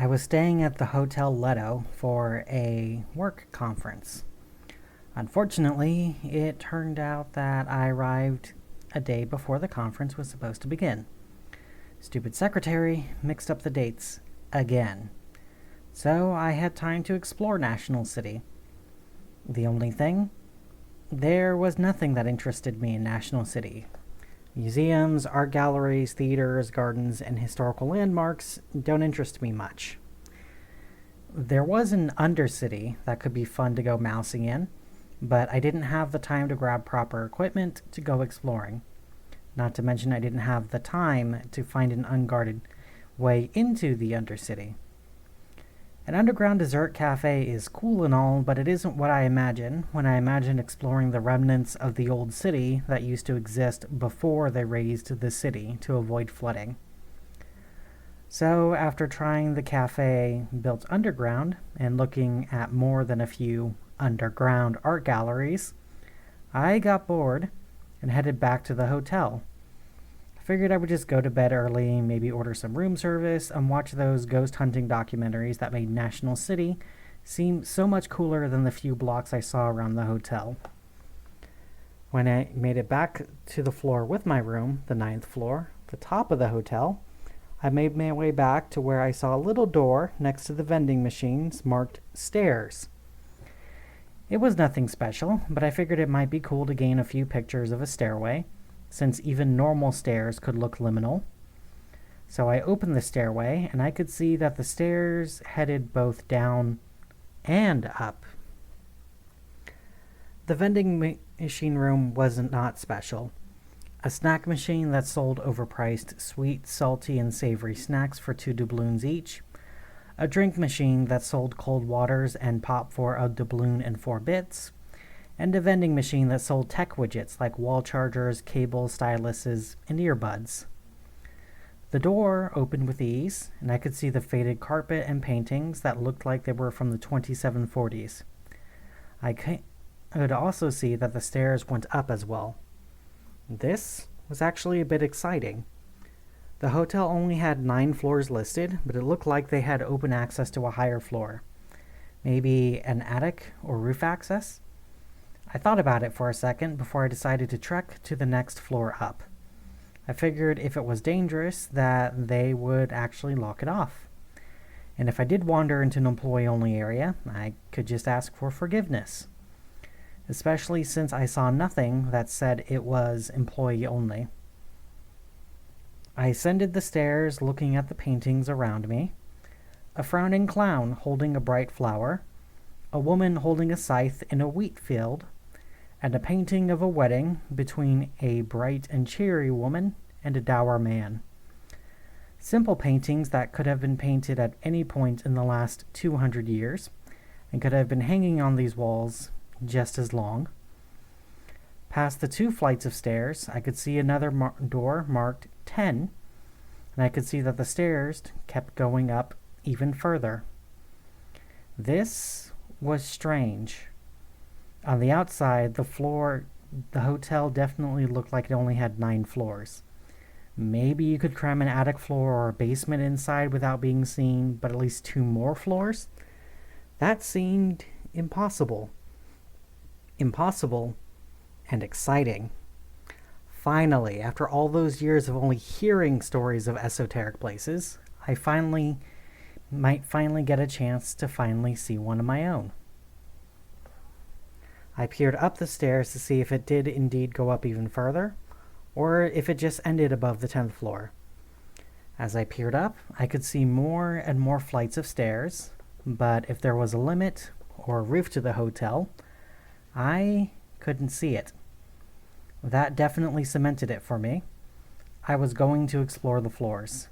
I was staying at the Hotel Leto for a work conference. Unfortunately, it turned out that I arrived a day before the conference was supposed to begin. Stupid secretary mixed up the dates again. So I had time to explore National City. The only thing, there was nothing that interested me in National City. Museums, art galleries, theaters, gardens, and historical landmarks don't interest me much. There was an Undercity that could be fun to go mousing in, but I didn't have the time to grab proper equipment to go exploring. Not to mention I didn't have the time to find an unguarded way into the Undercity. An underground dessert cafe is cool and all, but it isn't what I imagine when I imagine exploring the remnants of the old city that used to exist before they raised the city to avoid flooding. So, after trying the cafe built underground and looking at more than a few underground art galleries, I got bored and headed back to the hotel. I figured I would just go to bed early, maybe order some room service, and watch those ghost hunting documentaries that made National City seem so much cooler than the few blocks I saw around the hotel. When I made it back to the floor with my room, the ninth floor, the top of the hotel, I made my way back to where I saw a little door next to the vending machines marked stairs. It was nothing special, but I figured it might be cool to gain a few pictures of a stairway, since even normal stairs could look liminal. So I opened the stairway, and I could see that the stairs headed both down and up. The vending machine room was not special. A snack machine that sold overpriced sweet, salty, and savory snacks for 2 doubloons each. A drink machine that sold cold waters and pop for a doubloon and 4 bits. And a vending machine that sold tech widgets like wall chargers, cables, styluses, and earbuds. The door opened with ease, and I could see the faded carpet and paintings that looked like they were from the 2740s. I could also see that the stairs went up as well. This was actually a bit exciting. The hotel only had 9 floors listed, but it looked like they had open access to a higher floor. Maybe an attic or roof access? I thought about it for a second before I decided to trek to the next floor up. I figured if it was dangerous that they would actually lock it off. And if I did wander into an employee-only area, I could just ask for forgiveness. Especially since I saw nothing that said it was employee-only. I ascended the stairs looking at the paintings around me. A frowning clown holding a bright flower, a woman holding a scythe in a wheat field, and a painting of a wedding between a bright and cheery woman and a dour man. Simple paintings that could have been painted at any point in the last 200 years, and could have been hanging on these walls just as long. Past the 2 flights of stairs, I could see another door marked 10, and I could see that the stairs kept going up even further. This was strange. On the outside, the hotel definitely looked like it only had 9 floors. Maybe you could cram an attic floor or a basement inside without being seen, but at least 2 more floors? That seemed impossible. Impossible and exciting. Finally, after all those years of only hearing stories of esoteric places, I might finally get a chance to finally see one of my own. I peered up the stairs to see if it did indeed go up even further, or if it just ended above the 10th floor. As I peered up, I could see more and more flights of stairs, but if there was a limit or a roof to the hotel, I couldn't see it. That definitely cemented it for me. I was going to explore the floors.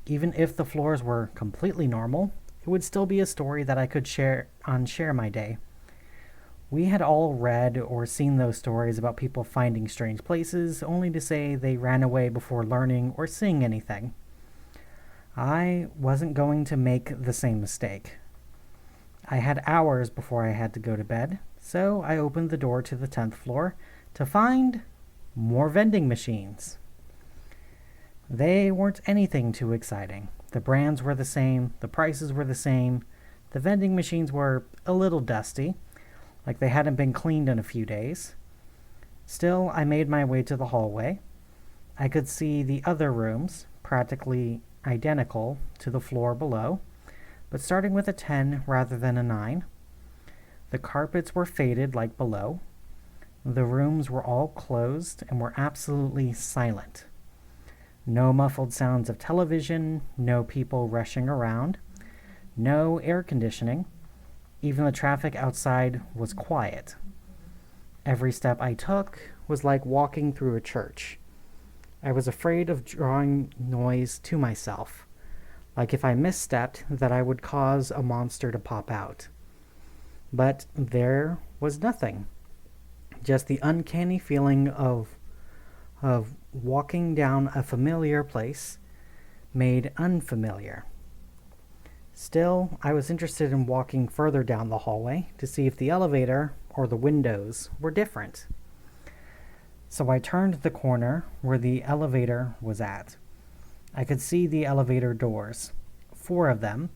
Even if the floors were completely normal, it would still be a story that I could share my day. We had all read or seen those stories about people finding strange places, only to say they ran away before learning or seeing anything. I wasn't going to make the same mistake. I had hours before I had to go to bed, so I opened the door to the 10th floor to find more vending machines. They weren't anything too exciting. The brands were the same, the prices were the same, the vending machines were a little dusty, like they hadn't been cleaned in a few days. Still, I made my way to the hallway. I could see the other rooms, practically identical to the floor below, but starting with a 10 rather than a 9. The carpets were faded like below. The rooms were all closed and were absolutely silent. No muffled sounds of television, no people rushing around, no air conditioning. Even the traffic outside was quiet. Every step I took was like walking through a church. I was afraid of drawing noise to myself, like if I misstepped that I would cause a monster to pop out. But there was nothing. Just the uncanny feeling of walking down a familiar place made unfamiliar. Still, I was interested in walking further down the hallway to see if the elevator or the windows were different. So I turned the corner where the elevator was at. I could see the elevator doors, 4 of them,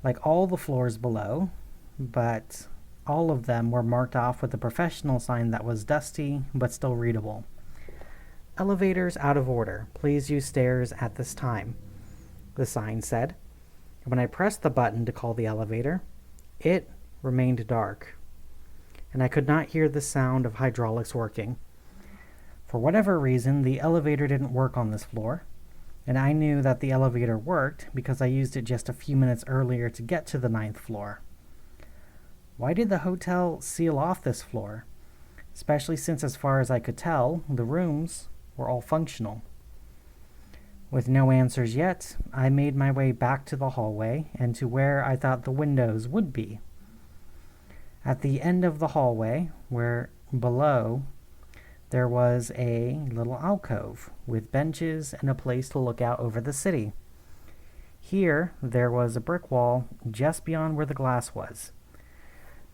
like all the floors below, but all of them were marked off with a professional sign that was dusty but still readable. Elevators out of order. Please use stairs at this time, the sign said. When I pressed the button to call the elevator, it remained dark, and I could not hear the sound of hydraulics working. For whatever reason, the elevator didn't work on this floor, and I knew that the elevator worked because I used it just a few minutes earlier to get to the 9th floor. Why did the hotel seal off this floor? Especially since, as far as I could tell, the rooms were all functional. With no answers yet, I made my way back to the hallway and to where I thought the windows would be. At the end of the hallway, where below, there was a little alcove with benches and a place to look out over the city. Here, there was a brick wall just beyond where the glass was,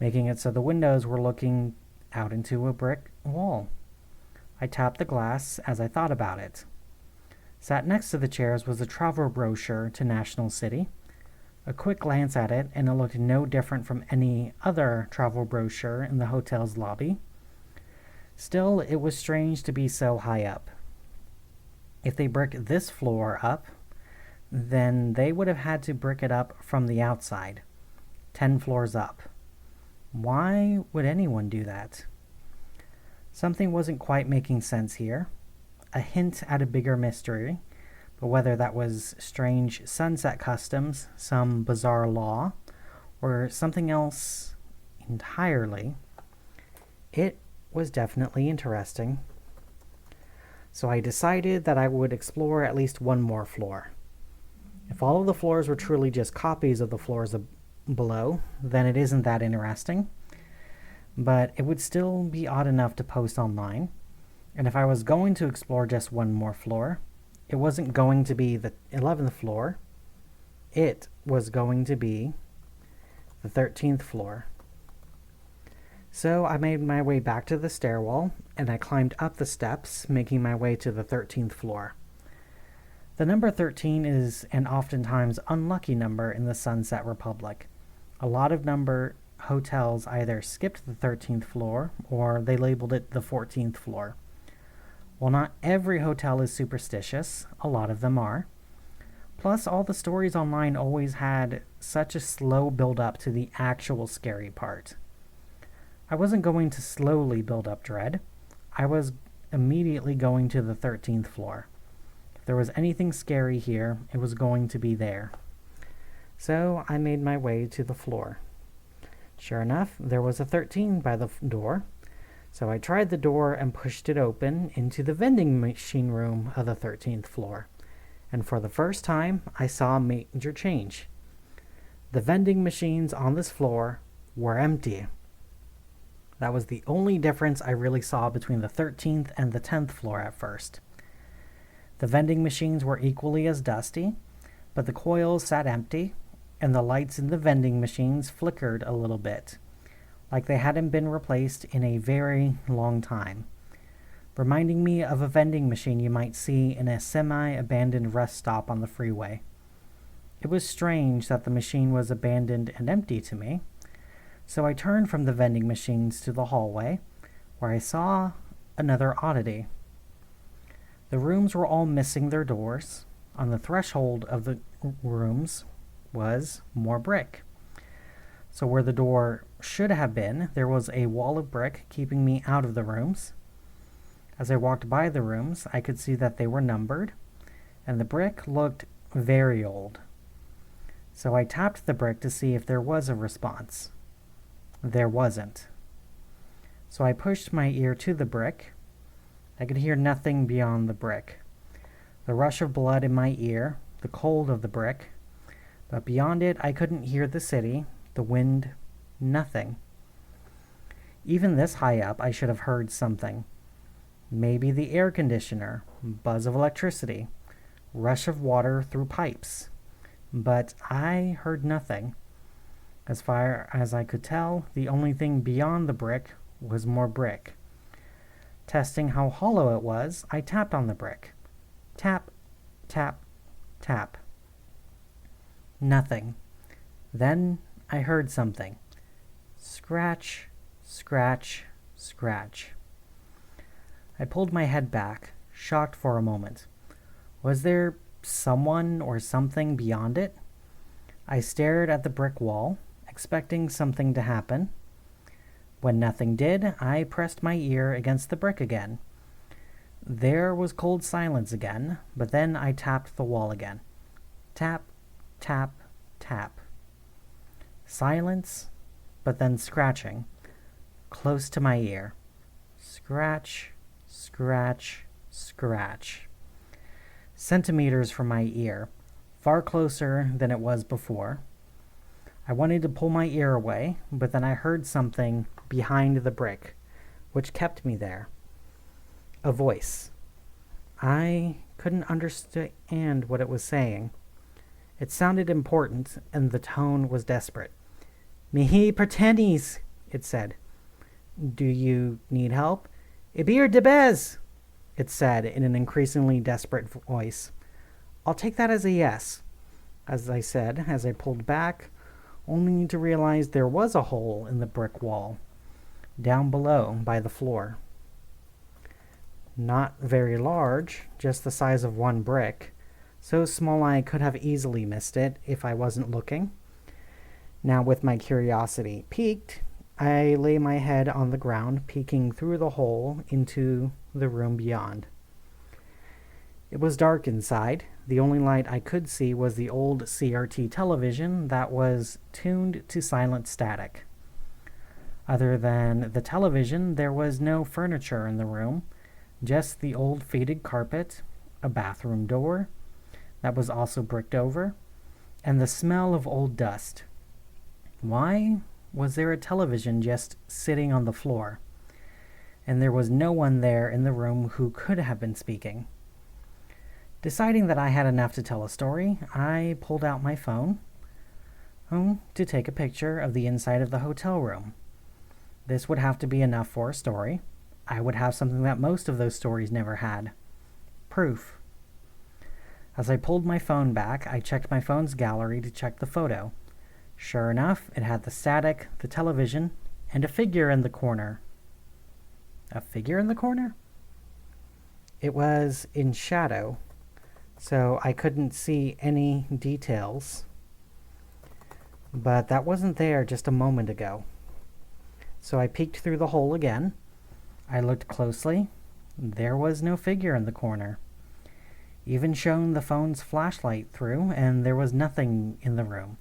making it so the windows were looking out into a brick wall. I tapped the glass as I thought about it. Sat next to the chairs was a travel brochure to National City. A quick glance at it, and it looked no different from any other travel brochure in the hotel's lobby. Still, it was strange to be so high up. If they bricked this floor up, then they would have had to brick it up from the outside, 10 floors up. Why would anyone do that? Something wasn't quite making sense here. A hint at a bigger mystery, but whether that was strange sunset customs, some bizarre law, or something else entirely, it was definitely interesting. So I decided that I would explore at least one more floor. If all of the floors were truly just copies of the floors below, then it isn't that interesting, but it would still be odd enough to post online. And if I was going to explore just one more floor, it wasn't going to be the 11th floor. It was going to be the 13th floor. So I made my way back to the stairwell, and I climbed up the steps, making my way to the 13th floor. The number 13 is an oftentimes unlucky number in the Sunset Republic. A lot of number hotels either skipped the 13th floor, or they labeled it the 14th floor. While not every hotel is superstitious, a lot of them are. Plus, all the stories online always had such a slow build-up to the actual scary part. I wasn't going to slowly build up dread. I was immediately going to the 13th floor. If there was anything scary here, it was going to be there. So I made my way to the floor. Sure enough, there was a 13 by the door. So I tried the door and pushed it open into the vending machine room of the 13th floor. And for the first time, I saw a major change. The vending machines on this floor were empty. That was the only difference I really saw between the 13th and the 10th floor at first. The vending machines were equally as dusty, but the coils sat empty, and the lights in the vending machines flickered a little bit, like they hadn't been replaced in a very long time, reminding me of a vending machine you might see in a semi-abandoned rest stop on the freeway. It was strange that the machine was abandoned and empty to me, so I turned from the vending machines to the hallway, where I saw another oddity. The rooms were all missing their doors. On the threshold of the rooms was more brick. So where the door should have been, there was a wall of brick keeping me out of the rooms. As I walked by the rooms, I could see that they were numbered, and the brick looked very old. So I tapped the brick to see if there was a response. There wasn't. So I pushed my ear to the brick. I could hear nothing beyond the brick. The rush of blood in my ear, the cold of the brick, but beyond it I couldn't hear the city, the wind, nothing. Even this high up I should have heard something. Maybe the air conditioner, buzz of electricity, rush of water through pipes. But I heard nothing. As far as I could tell, the only thing beyond the brick was more brick. Testing how hollow it was, I tapped on the brick. Tap, tap, tap. Nothing. Then I heard something. Scratch, scratch, scratch. I pulled my head back, shocked for a moment. Was there someone or something beyond it? I stared at the brick wall, expecting something to happen. When nothing did, I pressed my ear against the brick again. There was cold silence again, but then I tapped the wall again. Tap, tap, tap. Silence, but then scratching, close to my ear. Scratch, scratch, scratch. Centimeters from my ear, far closer than it was before. I wanted to pull my ear away, but then I heard something behind the brick, which kept me there. A voice. I couldn't understand what it was saying. It sounded important, and the tone was desperate. "Mihi pertenis," it said. "Do you need help?" "Ibir debez," it said in an increasingly desperate voice. "I'll take that as a yes," as I said, as I pulled back, only to realize there was a hole in the brick wall, down below by the floor. Not very large, just the size of one brick, so small I could have easily missed it if I wasn't looking. Now, with my curiosity piqued, I lay my head on the ground, peeking through the hole into the room beyond. It was dark inside. The only light I could see was the old CRT television that was tuned to silent static. Other than the television, there was no furniture in the room, just the old faded carpet, a bathroom door that was also bricked over, and the smell of old dust. Why was there a television just sitting on the floor? And there was no one there in the room who could have been speaking. Deciding that I had enough to tell a story, I pulled out my phone to take a picture of the inside of the hotel room. This would have to be enough for a story. I would have something that most of those stories never had. Proof. As I pulled my phone back, I checked my phone's gallery to check the photo. Sure enough, it had the static, the television, and a figure in the corner. A figure in the corner? It was in shadow, so I couldn't see any details. But that wasn't there just a moment ago. So I peeked through the hole again. I looked closely. There was no figure in the corner. Even shone the phone's flashlight through, and there was nothing in the room.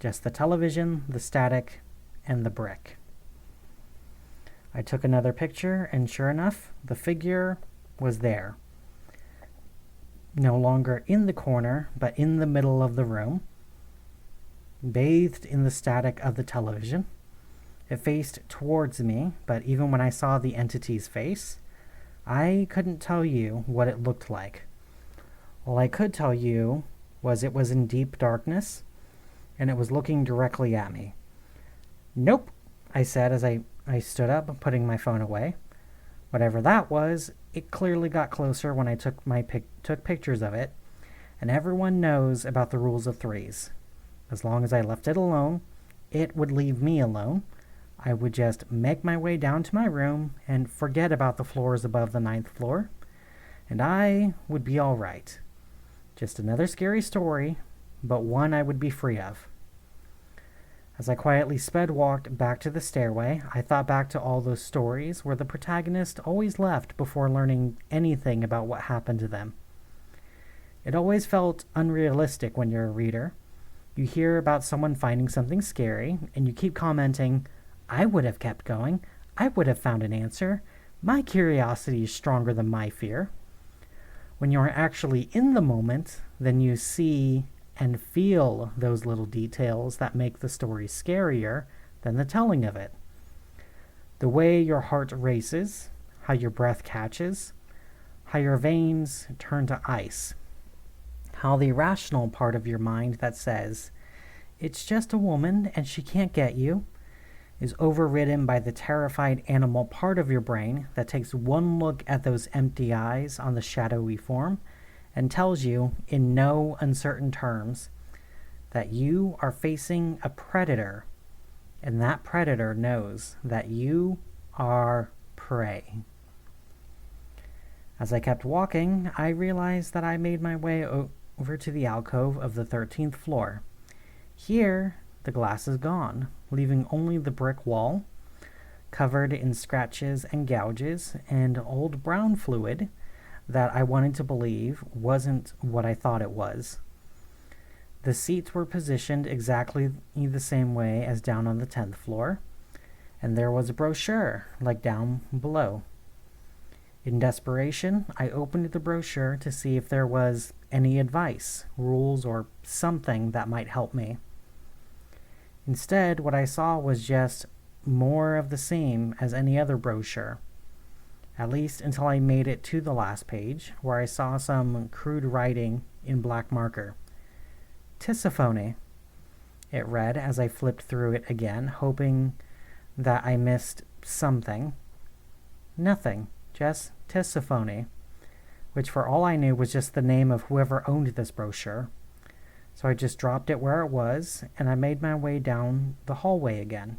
Just the television, the static, and the brick. I took another picture, and sure enough, the figure was there. No longer in the corner, but in the middle of the room, bathed in the static of the television. It faced towards me, but even when I saw the entity's face, I couldn't tell you what it looked like. All I could tell you was it was in deep darkness, and it was looking directly at me. "Nope," I said as I stood up, putting my phone away. Whatever that was, it clearly got closer when I took pictures of it, and everyone knows about the rules of threes. As long as I left it alone, it would leave me alone. I would just make my way down to my room and forget about the floors above the 9th floor, and I would be all right. Just another scary story, but one I would be free of. As I quietly sped-walked back to the stairway, I thought back to all those stories where the protagonist always left before learning anything about what happened to them. It always felt unrealistic when you're a reader. You hear about someone finding something scary, and you keep commenting, "I would have kept going. I would have found an answer. My curiosity is stronger than my fear." When you're actually in the moment, then you see and feel those little details that make the story scarier than the telling of it. The way your heart races, how your breath catches, how your veins turn to ice, how the rational part of your mind that says, "It's just a woman and she can't get you," is overridden by the terrified animal part of your brain that takes one look at those empty eyes on the shadowy form and tells you, in no uncertain terms, that you are facing a predator, and that predator knows that you are prey. As I kept walking, I realized that I made my way over to the alcove of the 13th floor. Here, the glass is gone, leaving only the brick wall, covered in scratches and gouges and old brown fluid that I wanted to believe wasn't what I thought it was. The seats were positioned exactly the same way as down on the 10th floor, and there was a brochure like down below. In desperation, I opened the brochure to see if there was any advice, rules, or something that might help me. Instead, what I saw was just more of the same as any other brochure, at least until I made it to the last page, where I saw some crude writing in black marker. "Tisiphone," it read as I flipped through it again, hoping that I missed something. Nothing, just Tisiphone, which for all I knew was just the name of whoever owned this brochure. So I just dropped it where it was, and I made my way down the hallway again.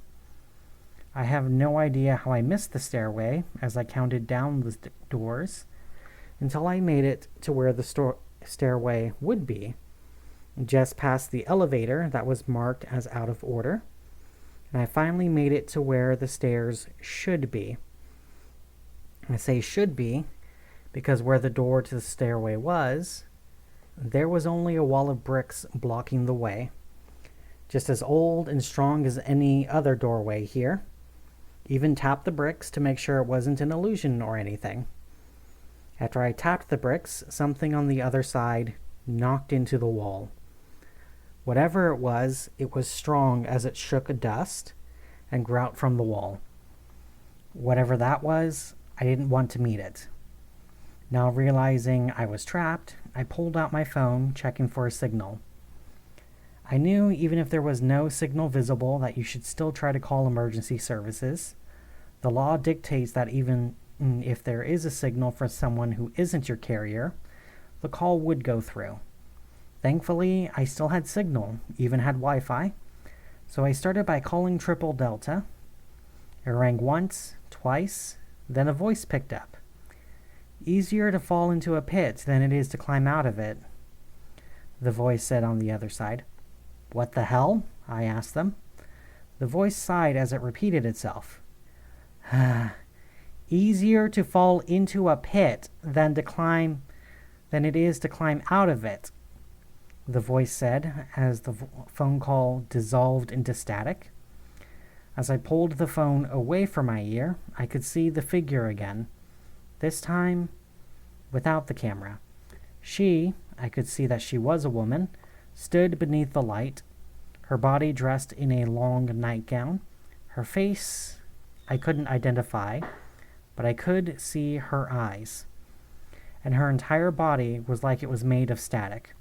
I have no idea how I missed the stairway as I counted down the doors until I made it to where the stairway would be, just past the elevator that was marked as out of order, and I finally made it to where the stairs should be. I say should be because where the door to the stairway was, there was only a wall of bricks blocking the way, just as old and strong as any other doorway here. Even tapped the bricks to make sure it wasn't an illusion or anything. After I tapped the bricks, something on the other side knocked into the wall. Whatever it was strong as it shook dust and grew out from the wall. Whatever that was, I didn't want to meet it. Now realizing I was trapped, I pulled out my phone, checking for a signal. I knew even if there was no signal visible that you should still try to call emergency services. The law dictates that even if there is a signal for someone who isn't your carrier, the call would go through. Thankfully, I still had signal, even had Wi-Fi, so I started by calling Triple Delta. It rang once, twice, then a voice picked up. "Easier to fall into a pit than it is to climb out of it," the voice said on the other side. "What the hell?" I asked them. The voice sighed as it repeated itself. "Easier to fall into a pit than it is to climb out of it," the voice said as the phone call dissolved into static. As I pulled the phone away from my ear, I could see the figure again, this time without the camera. I could see that she was a woman, stood beneath the light, her body dressed in a long nightgown. Her face I couldn't identify, but I could see her eyes. And her entire body was like it was made of static.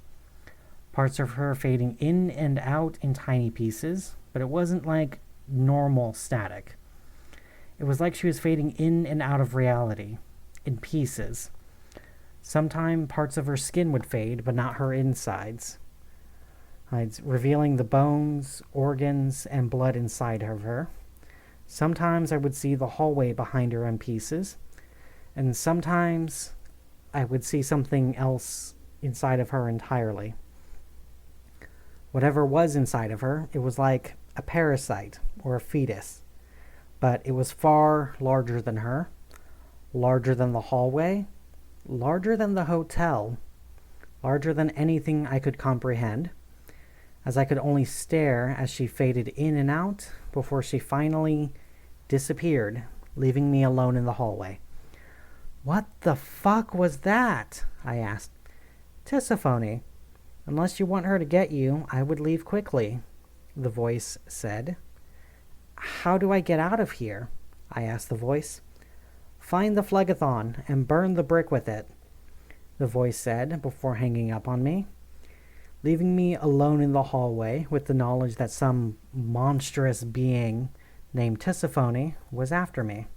Parts of her fading in and out in tiny pieces, but it wasn't like normal static. It was like she was fading in and out of reality, in pieces. Sometimes parts of her skin would fade, but not her insides, revealing the bones, organs, and blood inside of her. Sometimes I would see the hallway behind her in pieces, and sometimes I would see something else inside of her entirely. Whatever was inside of her, it was like a parasite or a fetus, but it was far larger than her, larger than the hallway, larger than the hotel, larger than anything I could comprehend, as I could only stare as she faded in and out before she finally disappeared, leaving me alone in the hallway. "What the fuck was that?" I asked. "Tisiphone. Unless you want her to get you, I would leave quickly," the voice said. "How do I get out of here?" I asked the voice. "Find the phlegathon and burn the brick with it," the voice said before hanging up on me, leaving me alone in the hallway with the knowledge that some monstrous being named Tisiphone was after me.